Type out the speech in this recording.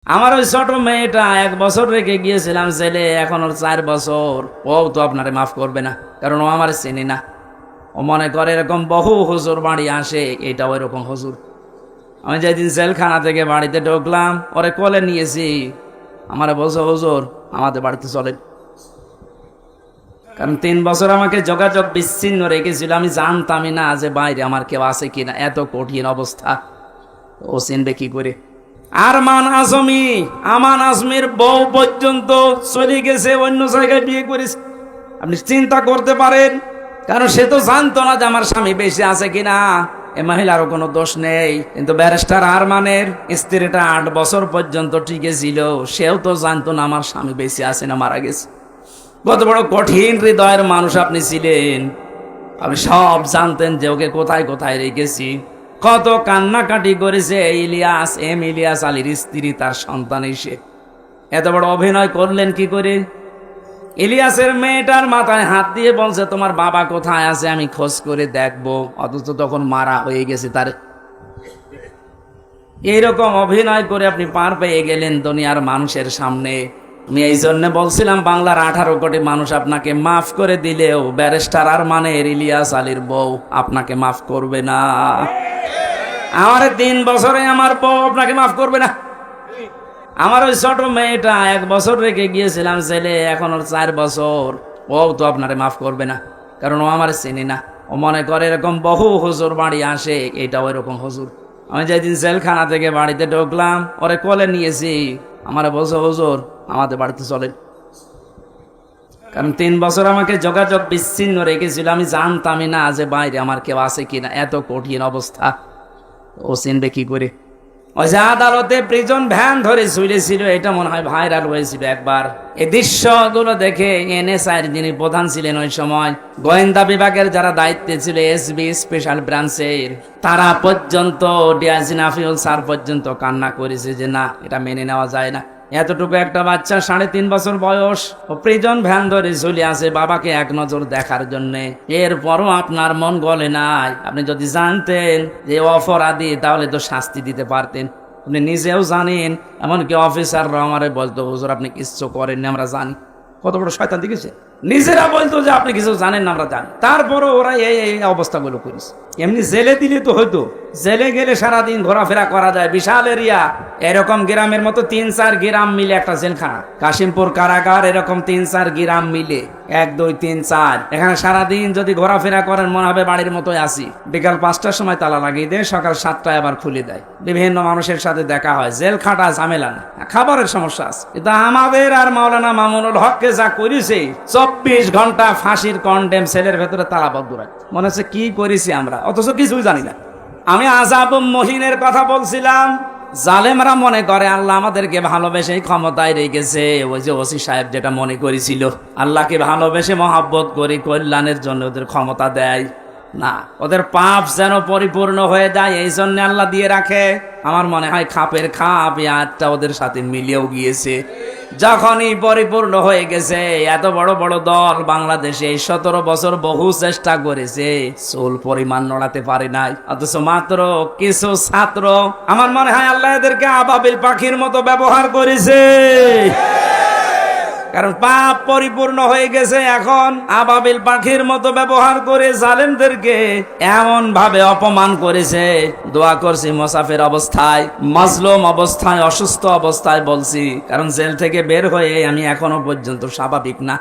আমার ওই ছোট মেয়েটা 1 বছর রেখে গিয়েছিলাম ছেলে, এখন ওর 4 বছর। ও তো আপনারে মাফ করবে না, কারণ ও আমার চেনে না। ও মনে করে এরকম বহু হুজুর বাড়ি আসে, এটা ওই রকম হুজুর। আমি যেদিন জেলখানা থেকে বাড়িতে ঢুকলাম, ওরে কোলে নিয়েছি, আমারে বলছে হুজুর আমাদের বাড়িতে চলেন। কারণ 3 বছর আমাকে যোগাযোগ বিচ্ছিন্ন রেখেছিল, আমি জানতামই না যে বাইরে আমার কেউ আছে কিনা। এত কঠিন অবস্থা, ও চিনবে কি করে? আর আমান আজমির বউ পর্যন্ত চলে গেছে, অন্য জায়গায় বিয়ে করেছে। আপনি চিন্তা করতে পারেন, কারণ সে তো জানতো না যে আমার স্বামী বেশি আছে কিনা। এ মহিলারও কোনো দোষ নেই, কিন্তু ব্যারিস্টার আরমানের স্ত্রীটা 8 বছর পর্যন্ত টিকে ছিল, সেও তো জানতো না আমার স্বামী বেশি আছে না মারা গেছে। কত বড় কঠিন হৃদয়ের মানুষ আপনি ছিলেন। আপনি সব জানতেন যে ওকে কোথায় কোথায় রেখেছি। কত কান্নাকাটি করেছে ইলিয়াস আলীর স্ত্রী, তার সন্তান এসে। এত বড় অভিনয় করলেন কি করে? ইলিয়াসের মেয়েটার মাথায় হাত দিয়ে বলছে তোমার বাবা কোথায় আছে আমি খোঁজ করে দেখবো, অথচ তখন মারা হয়ে গেছে তার। এইরকম অভিনয় করে আপনি পার পেয়ে গেলেন দুনিয়ার মানুষের সামনে। আমি এই জন্য বলছিলাম বাংলার 18 কোটি মানুষ আপনাকে মাফ করে দিলেও ব্যারিস্টার আরমানের ইলিয়াস আলীর বউ আপনাকে মাফ করবে না। আমার 3 বছরে আমার বউ আপনাকে মাফ করবে না। আমার ওই ছোট মেয়েটা 1 বছর রেখে গিয়েছিলাম ছেলে, এখন ওর 4 বছর। ও তো আপনারে মাফ করবে না, কারণ ও আমার চেনে না। ও মনে করে এরকম বহু হুজুর বাড়ি আসে, এটা ওই রকম হুজুর। আমি যেদিন জেলখানা থেকে বাড়িতে ঢুকলাম, ওরে কোলে নিয়েছি, আমারে বলছে হুজুর আমাদের বাড়িতে চলেন। কারণ 3 বছর আমাকে যোগাযোগ বিচ্ছিন্ন রেখেছিল, আমি জানতামই না যে বাইরে আমার কেউ আছে কিনা। এত কঠিন অবস্থা, ও চিনবে কি করে? ওই যে আদালতে প্রিজন ভ্যান ধরে ঝুলেছিল, এটা মনে হয় ভাইরাল হয়েছিল একবার। এই দৃশ্যগুলো দেখে এনএসআইর যিনি প্রধান ছিলেন ওই সময়, গোয়েন্দা বিভাগের যারা দায়িত্বে ছিল এসবি স্পেশাল ব্রাঞ্চের, তারা পর্যন্ত ডিআইজি নাফিউল স্যার পর্যন্ত কান্না করেছে যে না, এটা মেনে নেওয়া যায় না। এতটুকু একটা বাচ্চা 3.5 বছর বয়স, ও প্রিজন ভ্যান ধরে ঝুলে আছে বাবাকে এক নজর দেখার জন্য। এরপরও আপনার মন গলে নাই। আপনি যদি জানতেন যে অপরাধী, তাহলে তো শাস্তি দিতে পারতেন। আপনি নিজেও জানেন, এমনকি অফিসাররা আমারে বলতো হুজুর আপনি কিছু করেননি, আমরা জানি। কত বড় শয়তান দেখেছে! নিজেরা বলতো যে আপনি কিছু জানেন না, আমরা জানি। তারপরও ওরা এই অবস্থাগুলো করেছে। এমনি জেলে দিলে তো হয়তো, জেলে গেলে সারাদিন ঘোরাফেরা করা যায়, বিশাল এরিয়া। এরকম গ্রামের মতো 3-4 গ্রাম মিলে একটা জেলখানা। কাশিমপুর কারাগার এরকম 3-4 গ্রাম মিলে, 1, 2, 3, 4। এখানে সারাদিন যদি ঘোরাফেরা করেন মনে হবে বাড়ির মতোই আসি। বিকাল 5টার সময় তালা লাগিয়ে দেয়, সকাল 7টায় আবার খুলে দেয়। বিভিন্ন মানুষের সাথে দেখা হয়। জেল খাটা ঝামেলা না, খাবারের সমস্যা আছে। কিন্তু আমাদের আর মাওলানা মামুনুল হককে যা করেছে, 24 ঘন্টা ফাঁসির কন্ডেম সেলের ভেতরে তালাবদ্ধ রাখে। মনে হচ্ছে কি করেছি আমরা, অথচ কিছুই জানি না। আমি আযাব মহিনের কথা বলছিলাম। জালেমরা মনে করে আল্লাহ আমাদেরকে ভালোবেসে ক্ষমতায় রেখেছে। ওই যে ওসি সাহেব যেটা মনে করেছিল, আল্লাহকে ভালোবেসে মহাব্বত করে কল্যাণের জন্য ওদের ক্ষমতা দেয় না, ওদের পাপ যেন পরিপূর্ণ হয়ে যায়, এই জন্য আল্লাহ দিয়ে রাখে। আমার মনে হয় খাপের খাপ এই আয়াতটা ওদের সাথে মিলেও গিয়েছে। যখনই পরিপূর্ণ হয়ে গেছে, এত বড় বড় দল বাংলাদেশে 17 বছর বহু চেষ্টা করেছে, চুল পরিমাণ নড়াতে পারে নাই। অথচ মাত্র কিছু ছাত্র, আমার মনে হয় আল্লাহ এদেরকে আবাবিল পাখির মতো ব্যবহার করেছে। কারণ পাপ পরিপূর্ণ হয়ে গেছে, এখন আবাবিল পাখির মতো ব্যবহার করে জালেমদেরকে এমন ভাবে অপমান করেছে। দোয়া করছি মুসাফির অবস্থায়, মাজলুম অবস্থায়, অসুস্থ অবস্থায় বলছি, কারণ জেল থেকে বের হয়ে আমি এখনো পর্যন্ত স্বাভাবিক না।